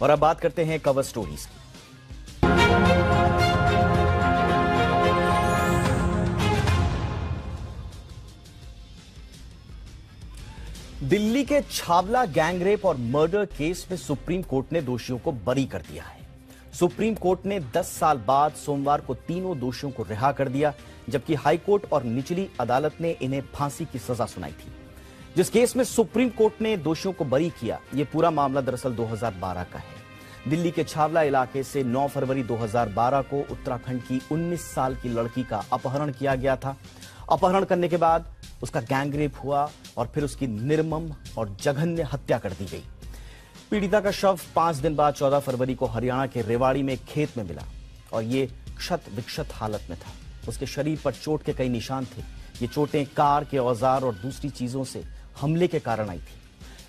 और अब बात करते हैं कवर स्टोरीज की। दिल्ली के छावला गैंगरेप और मर्डर केस में सुप्रीम कोर्ट ने दोषियों को बरी कर दिया है। सुप्रीम कोर्ट ने 10 साल बाद सोमवार को तीनों दोषियों को रिहा कर दिया, जबकि हाईकोर्ट और निचली अदालत ने इन्हें फांसी की सजा सुनाई थी। जिस केस में सुप्रीम कोर्ट ने दोषियों को बरी किया, यह पूरा मामला दरअसल 2012 का है। दिल्ली के छावला इलाके से 9 फरवरी 2012 को उत्तराखंड की 19 साल की लड़की का अपहरण किया गया था। अपहरण करने के बाद उसका गैंगरेप हुआ और फिर उसकी निर्मम और जघन्य हत्या कर दी गई। पीड़िता का शव 5 दिन बाद 14 फरवरी को हरियाणा के रेवाड़ी में एक खेत में मिला और ये क्षत विक्षत हालत में था। उसके शरीर पर चोट के कई निशान थे। ये चोटें कार के औजार और दूसरी चीजों से हमले के कारण आई थी।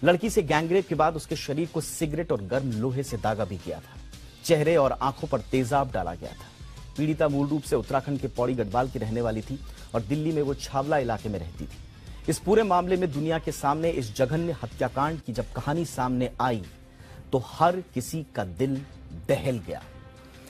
लड़की से गैंगरेप के बाद उसके शरीर को सिगरेट और गर्म लोहे से दागा भी गया था। चेहरे और आंखों पर तेजाब डाला गया था। पीड़िता मूल रूप से उत्तराखंड के पौड़ी गढ़वाल की रहने वाली थी और दिल्ली में वो छावला इलाके में रहती थी। इस पूरे मामले में दुनिया के सामने इस जघन्य हत्याकांड की जब कहानी सामने आई तो हर किसी का दिल दहल गया।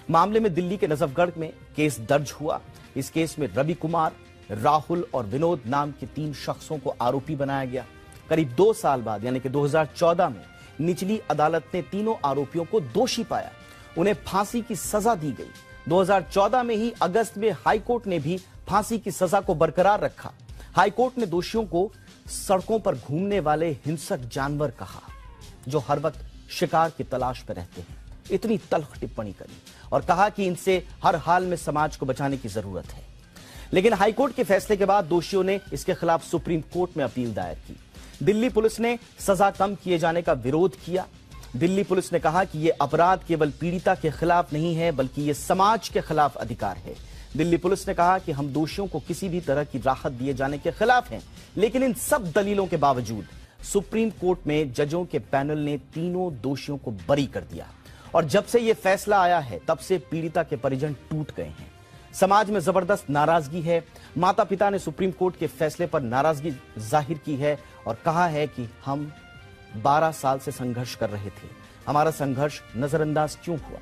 मामले में दिल्ली के नजफगढ़ में केस दर्ज हुआ। इस केस में रवि कुमार, राहुल और विनोद नाम के 3 शख्सों को आरोपी बनाया गया। करीब 2 साल बाद यानी कि 2014 में निचली अदालत ने तीनों आरोपियों को दोषी पाया। उन्हें फांसी की सजा दी गई। 2014 में ही अगस्त में हाईकोर्ट ने भी फांसी की सजा को बरकरार रखा। हाईकोर्ट ने दोषियों को सड़कों पर घूमने वाले हिंसक जानवर कहा, जो हर वक्त शिकार की तलाश में रहते हैं। इतनी तल्ख टिप्पणी करी और कहा कि इनसे हर हाल में समाज को बचाने की जरूरत है। लेकिन हाईकोर्ट के फैसले के बाद दोषियों ने इसके खिलाफ सुप्रीम कोर्ट में अपील दायर की। दिल्ली पुलिस ने सजा कम किए जाने का विरोध किया। दिल्ली पुलिस ने कहा कि यह अपराध केवल पीड़िता के खिलाफ नहीं है, बल्कि यह समाज के खिलाफ अधिकार है। दिल्ली पुलिस ने कहा कि हम दोषियों को किसी भी तरह की राहत दिए जाने के खिलाफ हैं, लेकिन इन सब दलीलों के बावजूद सुप्रीम कोर्ट में जजों के पैनल ने तीनों दोषियों को बरी कर दिया। और जब से यह फैसला आया है, तब से पीड़िता के परिजन टूट गए हैं। समाज में जबरदस्त नाराजगी है। माता पिता ने सुप्रीम कोर्ट के फैसले पर नाराजगी जाहिर की है और कहा है कि हम 12 साल से संघर्ष कर रहे थे, हमारा संघर्ष नजरअंदाज क्यों हुआ।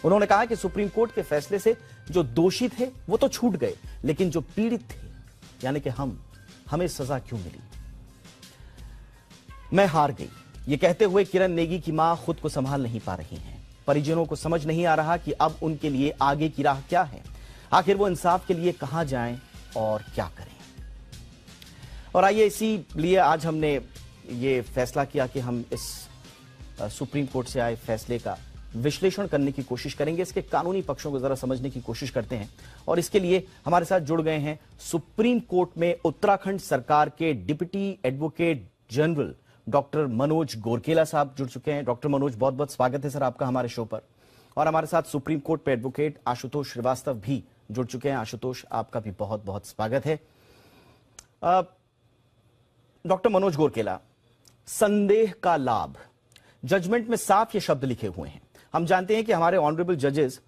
उन्होंने कहा कि सुप्रीम कोर्ट के फैसले से जो दोषी थे वो तो छूट गए, लेकिन जो पीड़ित थे यानी कि हमें सजा क्यों मिली। मैं हार गई, ये कहते हुए किरण नेगी की मां खुद को संभाल नहीं पा रही हैं। परिजनों को समझ नहीं आ रहा कि अब उनके लिए आगे की राह क्या है। आखिर वो इंसाफ के लिए कहां जाएं और क्या करें। और आइए इसीलिए आज हमने ये फैसला किया कि हम इस सुप्रीम कोर्ट से आए फैसले का विश्लेषण करने की कोशिश करेंगे, इसके कानूनी पक्षों को जरा समझने की कोशिश करते हैं। और इसके लिए हमारे साथ जुड़ गए हैं सुप्रीम कोर्ट में उत्तराखंड सरकार के deputy advocate general doctor Manoj Gorkela साहब जुड़ चुके हैं। डॉक्टर मनोज, बहुत बहुत स्वागत है सर आपका हमारे शो पर। और हमारे साथ सुप्रीम कोर्ट पे एडवोकेट आशुतोष श्रीवास्तव भी जुड़ चुके हैं। आशुतोष, आपका भी बहुत बहुत स्वागत है। डॉक्टर मनोज गोरकेला, संदेह का लाभ, जजमेंट में साफ ये शब्द लिखे हुए हैं। हम जानते हैं कि हमारे ऑनरेबल जजेस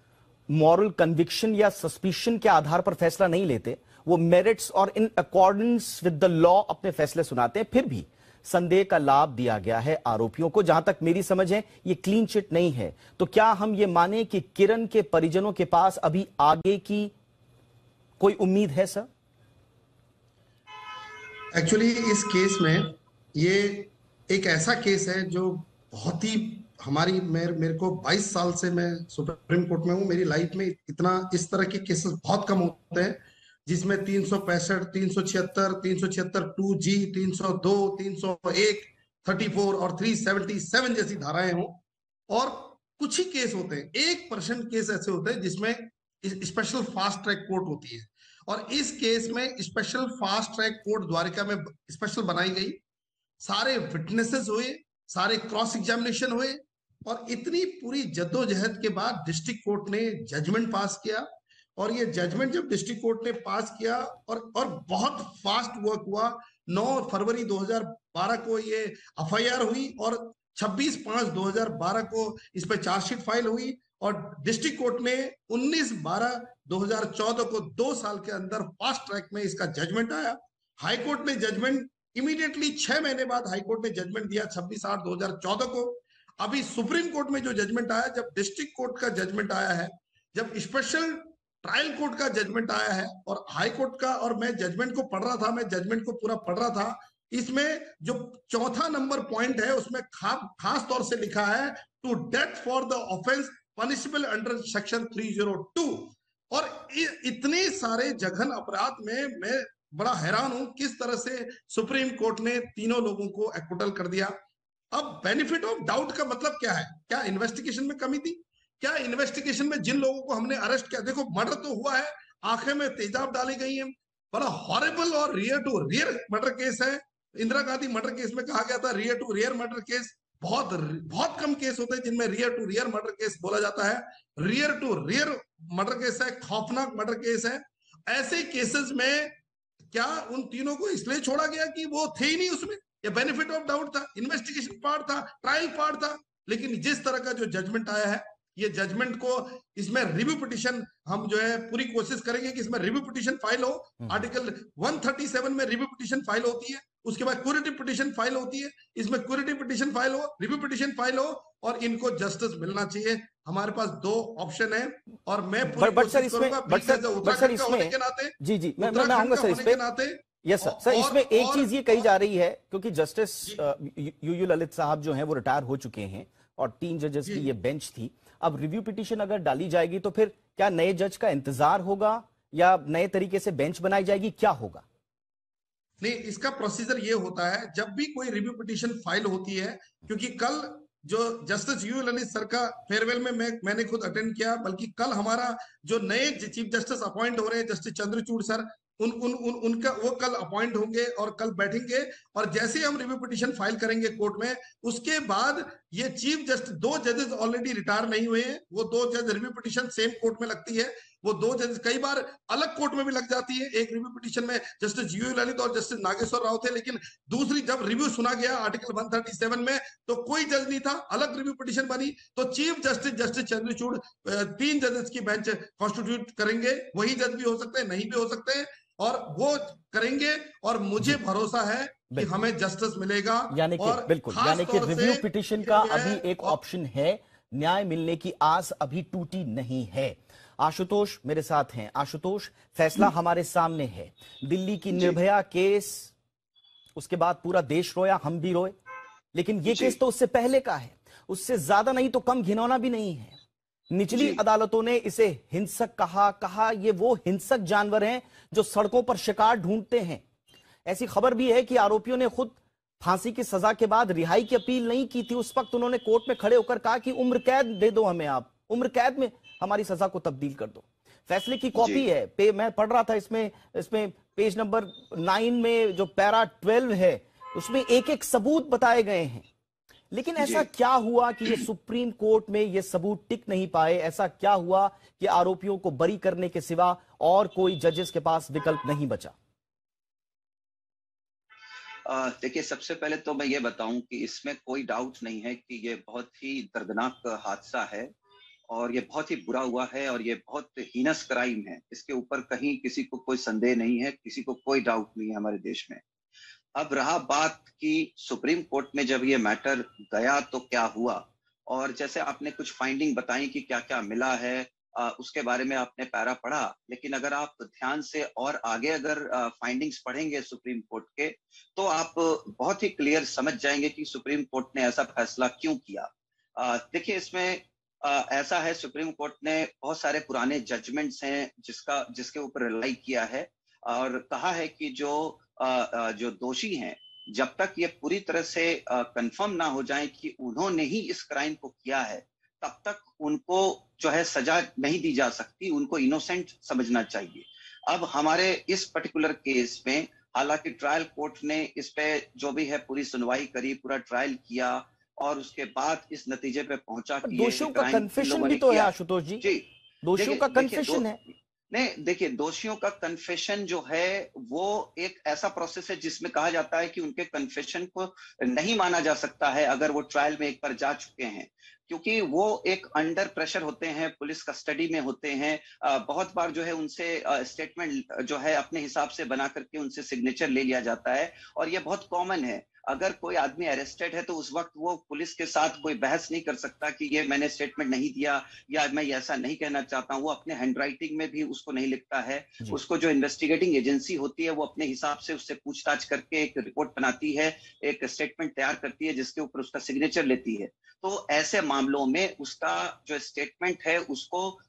मॉरल कन्विक्शन या सस्पिशन के आधार पर फैसला नहीं लेते, वो मेरिट्स और in accordance with the law अपने फैसले सुनाते हैं। फिर भी संदेह का लाभ दिया गया है आरोपियों को। जहां तक मेरी समझ है ये क्लीन चिट नहीं है, तो क्या हम ये माने कि किरण के परिजनों के पास अभी आगे की कोई उम्मीद है सर? एक्चुअली इस केस में ये एक ऐसा केस है जो बहुत ही मेरे को 22 साल से मैं सुप्रीम कोर्ट में हूं। मेरी लाइफ में इस तरह के केसेस बहुत कम होते हैं जिसमें 365, 376, 376 2G, 302, 301, 34 और 377 जैसी धाराएं हों। और कुछ ही केस होते हैं, 1% केस ऐसे होते हैं जिसमें स्पेशल फास्ट ट्रैक कोर्ट होती है। और इस केस में special fast track court Dwarka में स्पेशल बनाई गई। सारे विटनेसेस हुए, सारे क्रॉस एग्जामिनेशन हुए और इतनी पूरी जद्दोजहद के बाद डिस्ट्रिक्ट कोर्ट ने जजमेंट पास किया। और ये जजमेंट जब डिस्ट्रिक्ट कोर्ट ने पास किया और बहुत फास्ट वर्क हुआ। 9 फरवरी 2012 को ये एफआईआर हुई और 26/5/2012 को इस पर चार्जशीट फाइल हुई और डिस्ट्रिक्ट कोर्ट ने 19/12/2014 को 2 साल के अंदर फास्ट ट्रैक में इसका जजमेंट आया। हाईकोर्ट ने जजमेंट इमीडिएटली 6 महीने बाद हाईकोर्ट ने जजमेंट दिया 26/8/2014 को। अभी सुप्रीम कोर्ट में जो जजमेंट आया, जब डिस्ट्रिक्ट कोर्ट का जजमेंट आया है, जब स्पेशल ट्रायल कोर्ट का जजमेंट आया है और हाई कोर्ट का, और मैं जजमेंट को पढ़ रहा था, मैं जजमेंट को पूरा पढ़ रहा था, इसमें जो चौथा नंबर पॉइंट है उसमें खास तौर से लिखा है to death for the offence punishable under section 302। और इतने सारे जघन अपराध में मैं बड़ा हैरान हूं किस तरह से सुप्रीम कोर्ट ने तीनों लोगों को एक्विटल कर दिया। अब बेनिफिट ऑफ डाउट का मतलब क्या है? क्या इन्वेस्टिगेशन में कमी थी? क्या इन्वेस्टिगेशन में जिन लोगों को हमने अरेस्ट किया, देखो मर्डर तो हुआ है, आंखें में तेजाब डाली गई है, बड़ा हॉरिबल और rare to rare murder case है। इंदिरा गांधी मर्डर केस में कहा गया था rare to rare murder case, बहुत बहुत कम केस होते हैं जिनमें rare to rare murder case बोला जाता है। Rare to rare murder case है, खौफनाक मर्डर केस है। ऐसे केसेस में क्या उन तीनों को इसलिए छोड़ा गया कि वो थे ही नहीं उसमें? ये बेनिफिट ऑफ डाउट था, इन्वेस्टिगेशन पार्ट था, ट्रायल पार्ट था। लेकिन जिस तरह का जो जजमेंट आया है, ये जजमेंट को, इसमें रिव्यू पिटिशन हम जो है पूरी कोशिश करेंगे कि इसमें रिव्यू पिटिशन फाइल हो। आर्टिकल 137 में रिव्यू पिटिशन फाइल होती है, उसके बाद क्यूरेटिव पिटिशन फाइल होती है, इसमें क्यूरेटिव पिटिशन फाइल हो, रिव्यू पिटिशन फाइल हो, और इनको जस्टिस मिलना चाहिए। हमारे पास दो ऑप्शन है और मैं पूरी कोशिश करूंगा उत्तराखंड का होने के नाते। जी जी, मैं आऊंगा सर इस पे। Yes sir. सर इसमें एक चीज ये कही जा रही है, क्योंकि जस्टिस यूयू ललित साहब जो हैं वो रिटायर हो चुके हैं और 3 जजेस की ये बेंच थी। अब रिव्यू पिटीशन अगर डाली जाएगी तो फिर क्या नए जज का इंतजार होगा या नए तरीके से बेंच बनाई जाएगी, क्या होगा? नहीं, इसका प्रोसीजर ये होता है जब भी कोई रिव्यू पिटीशन फाइल होती है, क्योंकि कल जो जस्टिस यू ललित सर का फेयरवेल में मैंने खुद अटेंड किया, बल्कि कल हमारा जो नए चीफ जस्टिस अपॉइंट हो रहे हैं जस्टिस चंद्रचूड़ सर, उनका वो कल अपॉइंट होंगे और कल बैठेंगे। और जैसे हम रिव्यू पिटीशन फाइल करेंगे कोर्ट में, उसके बाद ये चीफ जस्टिस, 2 जजेस ऑलरेडी रिटायर नहीं हुए हैं, वो 2 जज रिव्यू पिटीशन सेम कोर्ट में लगती है, वो 2 जज कई बार अलग कोर्ट में भी लग जाती है। एक रिव्यू पिटीशन में जस्टिस यू ललित और जस्टिस नागेश्वर राव थे, लेकिन दूसरी जब रिव्यू सुना गया आर्टिकल 137 में, तो कोई जज नहीं था, अलग रिव्यू पिटीशन बनी। तो चीफ जस्टिस जस्टिस चंद्रचूड़ 3 जजेस की बेंच कॉन्स्टिट्यूट करेंगे। वही जज भी हो सकते हैं, नहीं भी हो सकते हैं, और वो करेंगे, और मुझे भरोसा है कि हमें जस्टिस मिलेगा। यानी कि बिल्कुल, यानी कि रिव्यू पिटीशन का अभी एक ऑप्शन है, न्याय मिलने की आस अभी टूटी नहीं है। आशुतोष मेरे साथ हैं। आशुतोष, फैसला हमारे सामने है, दिल्ली की निर्भया केस, उसके बाद पूरा देश रोया, हम भी रोए, लेकिन ये केस तो उससे पहले का है, उससे ज्यादा नहीं तो कम घिनौना भी नहीं है। निचली अदालतों ने इसे हिंसक कहा ये वो हिंसक जानवर हैं जो सड़कों पर शिकार ढूंढते हैं। ऐसी खबर भी है कि आरोपियों ने खुद फांसी की सजा के बाद रिहाई की अपील नहीं की थी। उस वक्त उन्होंने कोर्ट में खड़े होकर कहा कि उम्र कैद दे दो हमें, आप उम्र कैद में हमारी सजा को तब्दील कर दो। फैसले की कॉपी है, मैं पढ़ रहा था, इसमें पेज नंबर 9 में जो पैरा 12 है उसमें एक एक सबूत बताए गए हैं। लेकिन ऐसा क्या हुआ कि ये सुप्रीम कोर्ट में ये सबूत टिक नहीं पाए? ऐसा क्या हुआ कि आरोपियों को बरी करने के सिवा और कोई जजेस के पास विकल्प नहीं बचा? देखिए, सबसे पहले तो मैं ये बताऊं कि इसमें कोई डाउट नहीं है कि ये बहुत ही दर्दनाक हादसा है और ये बहुत ही बुरा हुआ है और ये बहुत हीनस क्राइम है। इसके ऊपर कहीं किसी को कोई संदेह नहीं है, किसी को कोई डाउट नहीं है हमारे देश में। अब रहा बात कि सुप्रीम कोर्ट में जब ये मैटर गया तो क्या हुआ, और जैसे आपने कुछ फाइंडिंग बताई कि क्या क्या मिला है, उसके बारे में आपने पैरा पढ़ा, लेकिन अगर आप ध्यान से और आगे अगर फाइंडिंग्स पढ़ेंगे सुप्रीम कोर्ट के, तो आप बहुत ही क्लियर समझ जाएंगे कि सुप्रीम कोर्ट ने ऐसा फैसला क्यों किया। देखिए, इसमें ऐसा है, सुप्रीम कोर्ट ने बहुत सारे पुराने जजमेंट्स हैं जिसके ऊपर रिलाई किया है और कहा है कि जो दोषी हैं, जब तक ये पूरी तरह से कंफर्म ना हो जाए कि उन्होंने ही इस क्राइम को किया है, तब तक उनको जो है सजा नहीं दी जा सकती, उनको इनोसेंट समझना चाहिए। अब हमारे इस पर्टिकुलर केस में हालांकि ट्रायल कोर्ट ने इस पे जो भी है पूरी सुनवाई करी, पूरा ट्रायल किया और उसके बाद इस नतीजे पे पहुंचा कि दोषियों का कन्फेशन भी तो है आशुतोष जी। दोषियों का कन्फेशन है। नहीं, देखिए, दोषियों का कन्फेशन जो है वो एक ऐसा प्रोसेस है जिसमें कहा जाता है कि उनके कन्फेशन को नहीं माना जा सकता है अगर वो ट्रायल में एक बार जा चुके हैं। क्योंकि वो एक अंडर प्रेशर होते हैं, पुलिस कस्टडी में होते हैं। बहुत बार जो है उनसे स्टेटमेंट जो है अपने हिसाब से बना करके उनसे सिग्नेचर ले लिया जाता है, और ये बहुत कॉमन है। अगर कोई आदमी अरेस्टेड है तो उस वक्त वो पुलिस के साथ कोई बहस नहीं कर सकता कि ये मैंने स्टेटमेंट नहीं दिया या मैं ऐसा नहीं कहना चाहता हूं। वो अपने हैंडराइटिंग में भी उसको नहीं लिखता है। उसको जो इन्वेस्टिगेटिंग एजेंसी होती है वो अपने हिसाब से उससे पूछताछ करके एक रिपोर्ट बनाती है, एक स्टेटमेंट तैयार करती है जिसके ऊपर उसका सिग्नेचर लेती है। तो ऐसे मामलों में उसका जो स्टेटमेंट है उसको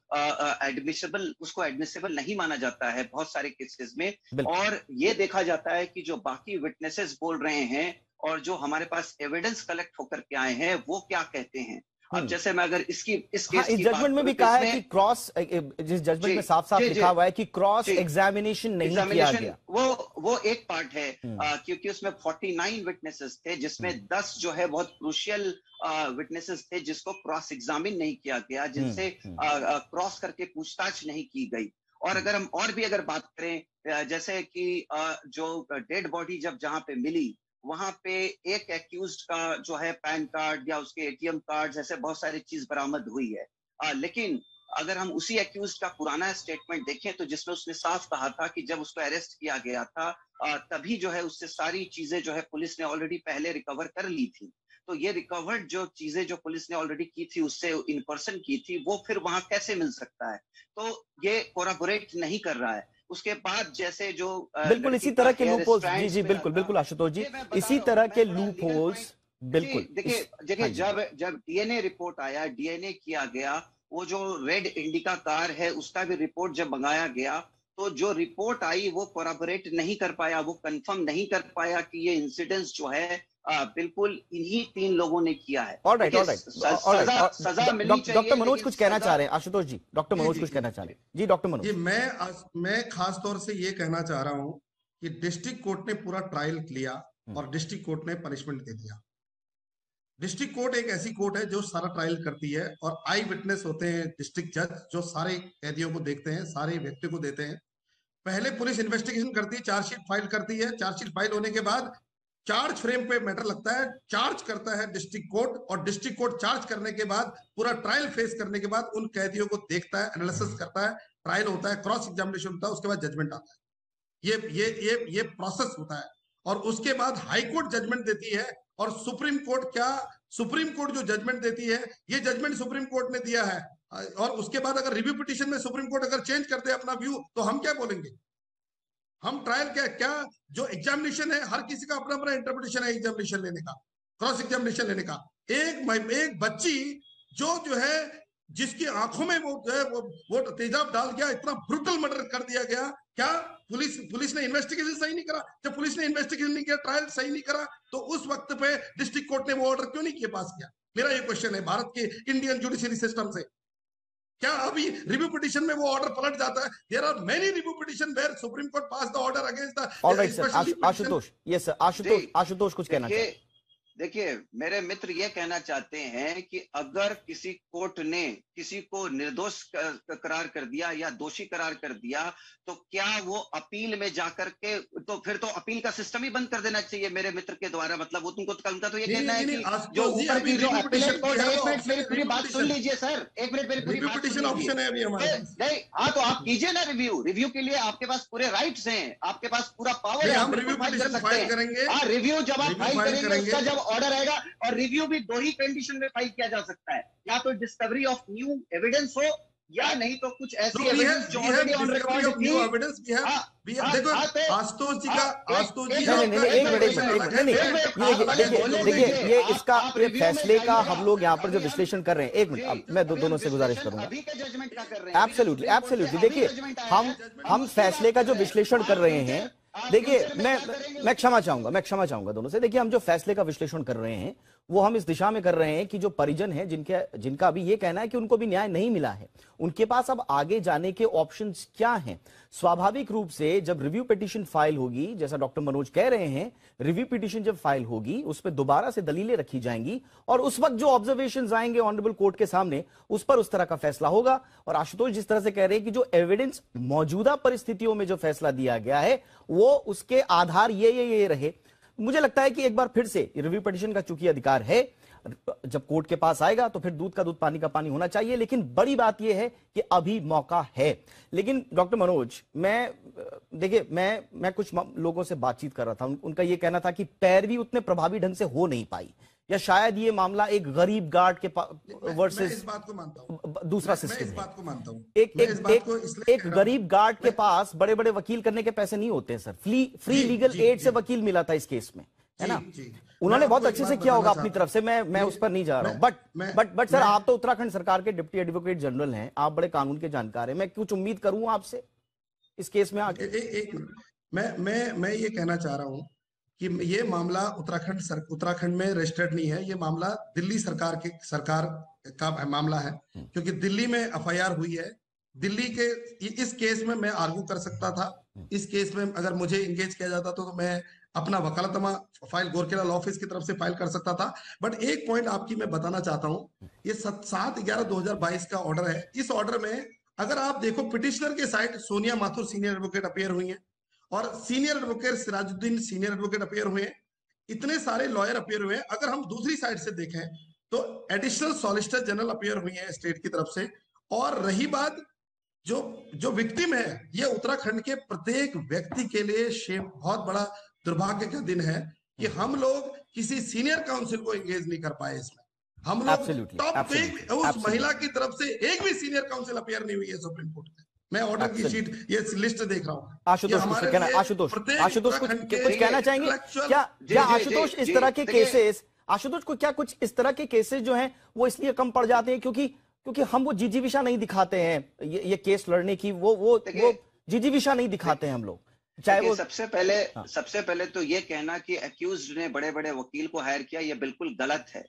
एडमिसिबल नहीं माना जाता है बहुत सारे केसेस में। और ये देखा जाता है कि जो बाकी विटनेसेस बोल रहे हैं और जो हमारे पास एविडेंस कलेक्ट होकर के आए हैं वो क्या कहते हैं। अब जैसे मैं अगर इस केस की जजमेंट में भी कहा है कि क्रॉस, जिस जजमेंट में साफ साफ लिखा हुआ है कि क्रॉस एग्जामिनेशन नहीं किया गया, वो एक पार्ट है। क्योंकि उसमें 49 विटनेसेस थे जिसमें 10 जो है बहुत क्रूशियल विटनेसेस थे जिसको क्रॉस एग्जामिन नहीं किया गया, जिनसे क्रॉस करके पूछताछ नहीं की गई। और अगर हम और भी अगर बात करें, जैसे कि जो डेड बॉडी जब जहां पे मिली वहां पे एक एक्यूज्ड का जो है पैन कार्ड या उसके एटीएम कार्ड ऐसे बहुत सारी चीज बरामद हुई है। लेकिन अगर हम उसी एक्यूज्ड का पुराना स्टेटमेंट देखें तो जिसमें उसने साफ कहा था कि जब उसको अरेस्ट किया गया था तभी जो है उससे सारी चीजें जो है पुलिस ने ऑलरेडी पहले रिकवर कर ली थी। तो ये रिकवर्ड जो चीजें जो पुलिस ने ऑलरेडी की थी उससे इन पर्सन की थी, वो फिर वहां कैसे मिल सकता है? तो ये कोराबोरेट नहीं कर रहा है। उसके बाद जैसे जो बिल्कुल इसी तरह के लूप होल्स, जी जी बिल्कुल बिल्कुल आशुतोष जी, इसी तरह के लूप होल्स बिल्कुल। देखिए जब डीएनए रिपोर्ट आया, डीएनए किया गया, वो जो रेड इंडिका कार है उसका भी रिपोर्ट जब मंगाया गया तो जो रिपोर्ट आई वो कोराबोरेट नहीं कर पाया, वो कंफर्म नहीं कर पाया कि ये इंसिडेंस जो है बिल्कुल इन्हीं 3 लोगों ने किया है। ऑलराइट सजा मिलनी चाहिए। डॉक्टर मनोज कुछ कहना चाह रहे हैं, आशुतोष जी, डॉक्टर मनोज कुछ कहना चाह रहे हैं। जी डॉक्टर मनोज। मैं खास तौर से ये कहना चाह रहा हूं कि डिस्ट्रिक्ट कोर्ट ने पूरा ट्रायल किया और डिस्ट्रिक्ट कोर्ट ने पनिशमेंट दे दिया। डिस्ट्रिक्ट कोर्ट एक ऐसी कोर्ट है जो सारा ट्रायल करती है और आई विटनेस होते हैं डिस्ट्रिक्ट जज जो सारे कैदियों को देखते हैं, सारे व्यक्ति को देते हैं। पहले पुलिस इन्वेस्टिगेशन करती है, चार्जशीट फाइल करती है, चार्जशीट फाइल होने के बाद चार्ज फ्रेम पे मैटर लगता है, चार्ज करता है डिस्ट्रिक्ट कोर्ट और डिस्ट्रिक्ट कोर्ट चार्ज करने के बाद पूरा ट्रायल फेस करने के बाद उन कैदियों को देखता है, एनालिसिस करता है, ट्रायल होता है, क्रॉस एग्जामिनेशन होता है, उसके बाद जजमेंट आता है। ये प्रोसेस होता है और उसके बाद हाई कोर्ट जजमेंट देती है और सुप्रीम कोर्ट जो जजमेंट देती है, ये जजमेंट सुप्रीम कोर्ट ने दिया है और उसके बाद अगर रिव्यू पिटीशन में सुप्रीम कोर्ट अगर चेंज कर दे अपना व्यू तो हम क्या बोलेंगे? हम ट्रायल क्या जो एग्जामिनेशन है, हर किसी का अपना अपना इंटरप्रिटेशन है एग्जामिनेशन लेने का, क्रॉस एग्जामिनेशन लेने का। एक बच्ची जो है जिसकी आंखों में वो तेजाब डाल गया, इतना ब्रूटल मर्डर कर दिया गया, क्या पुलिस ने इन्वेस्टिगेशन सही नहीं करा? जब पुलिस ने इन्वेस्टिगेशन नहीं किया, ट्रायल सही नहीं करा, तो उस वक्त पे डिस्ट्रिक्ट कोर्ट ने वो ऑर्डर क्यों नहीं किया, पास किया? मेरा ये क्वेश्चन है भारत के इंडियन जुडिशरी सिस्टम से। क्या अभी रिव्यू पिटीशन में वो ऑर्डर पलट जाता है? There are many review petition where Supreme Court pass the order against the. Alright sir, Ashutosh, yes sir, Ashutosh कुछ कहना चाहिए। देखिए मेरे मित्र ये कहना चाहते हैं कि अगर किसी कोर्ट ने किसी को निर्दोष करार कर दिया या दोषी करार कर दिया तो क्या वो अपील में जाकर के, तो फिर तो अपील का सिस्टम ही बंद कर देना चाहिए मेरे मित्र के द्वारा। मतलब वो तुमको उनका तो ये कहना है कि जो ऊपर की जो अपीलेट कोर्ट है, एक मिनट मेरी पूरी बात सुन लीजिए सर, एक मिनट मेरी पूरी बात सुन लीजिए। नहीं, हाँ तो आप कीजिए ना रिव्यू के लिए आपके पास पूरे राइट्स हैं, आपके पास पूरा पावर है, आप रिव्यू फाइल कर सकते हैं। हाँ, रिव्यू जब आप फाइल करेंगे उसका जब ऑर्डर आएगा, और रिव्यू भी 2 ही कंडीशन में फाइल किया जा सकता है, या तो डिस्कवरी ऑफ न्यू एविडेंस हो या नहीं तो कुछ ऐसी एविडेंस जो ऑलरेडी ऑन रिकॉर्ड थी। एविडेंस भी है। देखो आशुतोष जी देखिए ये इसका फैसले का हम लोग यहाँ पर जो विश्लेषण कर रहे हैं, एक मिनट मैं दोनों से गुजारिश करूंगा। एब्सोल्युटली देखिए हम फैसले का जो विश्लेषण कर रहे हैं, देखिए मैं क्षमा चाहूंगा दोनों से। देखिए हम जो फैसले का विश्लेषण कर रहे हैं वो हम इस दिशा में कर रहे हैं कि जो परिजन हैं जिनका अभी ये कहना है कि उनको भी न्याय नहीं मिला है, उनके पास अब आगे जाने के ऑप्शंस क्या हैं। स्वाभाविक रूप से जब रिव्यू पिटीशन फाइल होगी, जैसा डॉक्टर मनोज कह रहे हैं, रिव्यू पिटीशन जब फाइल होगी उस पर दोबारा से दलीलें रखी जाएंगी और उस वक्त जो ऑब्जर्वेशंस आएंगे ऑनरेबल कोर्ट के सामने उस पर उस तरह का फैसला होगा। और आशुतोष जिस तरह से कह रहे हैं कि जो एविडेंस मौजूदा परिस्थितियों में जो फैसला दिया गया है वो उसके आधार ये रहे, मुझे लगता है कि एक बार फिर से रिव्यू पिटीशन का चूंकि अधिकार है, जब कोर्ट के पास आएगा तो फिर दूध का दूध पानी का पानी होना चाहिए। लेकिन बड़ी बात यह है कि अभी मौका है। लेकिन डॉक्टर मनोज, देखिए मैं कुछ लोगों से बातचीत कर रहा था, उनका यह कहना था कि पैरवी उतने प्रभावी ढंग से हो नहीं पाई, या शायद ये मामला एक गरीब गार्ड के वर्सेस इस बात को मानता हूं, दूसरा सिस्टम इस बात को मानता हूं, एक गरीब गार्ड के पास बड़े बड़े वकील करने के पैसे नहीं होते हैं सर। फ्री लीगल एड से वकील मिला था इस केस में, है ना? उन्होंने बहुत अच्छे से किया होगा अपनी तरफ से, मैं उस पर नहीं जा रहा हूं। बट सर, आप तो उत्तराखंड सरकार के डिप्टी एडवोकेट जनरल हैं, आप बड़े कानून के जानकार हैं, मैं कुछ उम्मीद करूं आपसे इस केस में आगे? मैं ये कहना चाह रहा हूं कि ये मामला उत्तराखंड में रजिस्टर्ड नहीं है, ये मामला दिल्ली सरकार का मामला है, क्योंकि दिल्ली में एफआईआर हुई है। दिल्ली के इस केस में मैं आर्गू कर सकता था, इस केस में अगर मुझे इंगेज किया जाता तो मैं अपना वकालतनामा फाइल गोरखेलाल ऑफिस की तरफ से फाइल कर सकता था। बट एक पॉइंट आपकी मैं बताना चाहता हूं, ये 7/11/2022 का ऑर्डर है। इस ऑर्डर में अगर आप देखो, पिटिशनर के side Sonia Mathur senior advocate appear हुई हैं, और senior advocate Sirajuddin senior advocate appear हुए हैं, इतने सारे लॉयर अपीयर हुए हैं। अगर हम दूसरी साइड से देखें तो एडिशनल सॉलिसिटर जनरल अपीयर हुई है स्टेट की तरफ से। और रही बात जो विक्टिम है, ये उत्तराखंड के प्रत्येक व्यक्ति के लिए बहुत बड़ा दुर्भाग्य का दिन है कि हम लोग किसी सीनियर काउंसिल को एंगेज नहीं कर पाए इसमें। हम लोग टॉप उस महिला की तरफ से एक भी सीनियर काउंसिल अपीयर नहीं हुई है सुप्रीम कोर्ट में। मैं ऑर्डर की शीट, ये लिस्ट देख रहा हूँ। आशुतोष कुछ कहना चाहेंगे क्या? आशुतोष, इस तरह के केसेस, आशुतोष को क्या कुछ इस तरह के केसेस जो हैं वो इसलिए कम पड़ जाते हैं क्योंकि हम वो जिजीविषा नहीं दिखाते हैं ये केस लड़ने की, वो जिजीविषा नहीं दिखाते हैं हम लोग, चाहे वो। सबसे पहले तो ये कहना कि अक्यूज्ड ने बड़े बड़े वकील को हायर किया, ये बिल्कुल गलत है।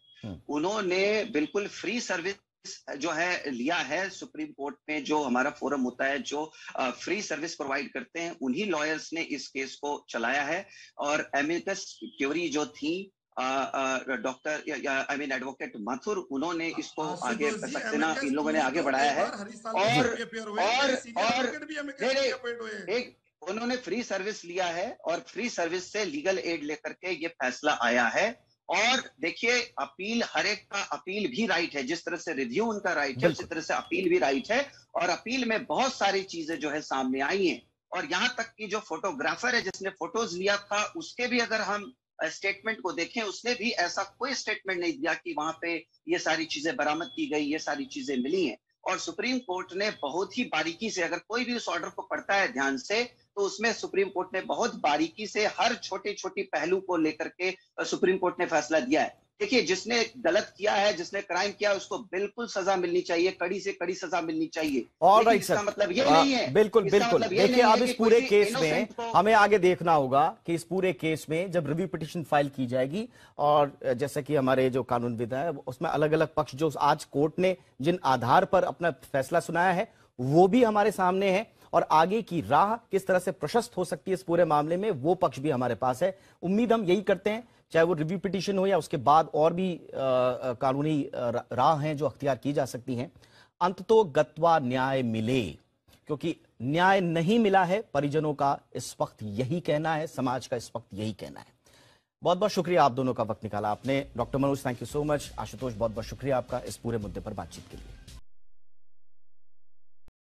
उन्होंने बिल्कुल फ्री सर्विस जो है लिया है। सुप्रीम कोर्ट में जो हमारा फोरम होता है, जो फ्री सर्विस प्रोवाइड करते हैं, उन्हीं लॉयर्स ने इस केस को चलाया है। और एमिकस क्यूरी जो थी डॉक्टर एडवोकेट माथुर, उन्होंने इसको आगे सक्सेना इन लोगों ने आगे बढ़ाया है। और उन्होंने फ्री सर्विस लिया है और फ्री सर्विस से लीगल एड लेकर के ये फैसला आया है। और देखिए, अपील, हर एक का अपील भी राइट है, जिस तरह से रिव्यू उनका राइट है उसी तरह से अपील भी राइट है। और अपील में बहुत सारी चीजें जो है सामने आई हैं। और यहाँ तक कि जो फोटोग्राफर है जिसने फोटोज लिया था, उसके भी अगर हम स्टेटमेंट को देखें, उसने भी ऐसा कोई स्टेटमेंट नहीं दिया कि वहां पे ये सारी चीजें बरामद की गई, ये सारी चीजें मिली हैं। और सुप्रीम कोर्ट ने बहुत ही बारीकी से, अगर कोई भी उस ऑर्डर को पढ़ता है ध्यान से, तो उसमें सुप्रीम कोर्ट ने बहुत बारीकी से हर छोटे छोटे पहलू को लेकर के सुप्रीम कोर्ट ने फैसला दिया है। देखिए, जिसने गलत किया है, जिसने क्राइम किया, उसको बिल्कुल सजा मिलनी चाहिए, कड़ी से कड़ी सजा मिलनी चाहिए। ऑलराइट सर, इसका मतलब ये नहीं है, बिल्कुल। देखिए, अब इस पूरे केस में हमें आगे देखना होगा कि इस पूरे केस में जब रिव्यू पिटीशन फाइल की जाएगी, और जैसा कि हमारे जो कानूनविद है उसमें अलग अलग पक्ष जो आज कोर्ट ने जिन आधार पर अपना फैसला सुनाया है वो भी हमारे सामने है, और आगे की राह किस तरह से प्रशस्त हो सकती है इस पूरे मामले में, वो पक्ष भी हमारे पास है। उम्मीद हम यही करते हैं, चाहे वो रिव्यू पिटीशन हो या उसके बाद और भी कानूनी राह हैं जो अख्तियार की जा सकती हैं। अंततो गत्वा न्याय मिले, क्योंकि न्याय नहीं मिला है परिजनों का इस वक्त यही कहना है, समाज का इस वक्त यही कहना है। बहुत बहुत शुक्रिया आप दोनों का वक्त निकाला आपने। Doctor Manoj, thank you so much. Ashutosh, बहुत बहुत शुक्रिया आपका इस पूरे मुद्दे पर बातचीत के लिए।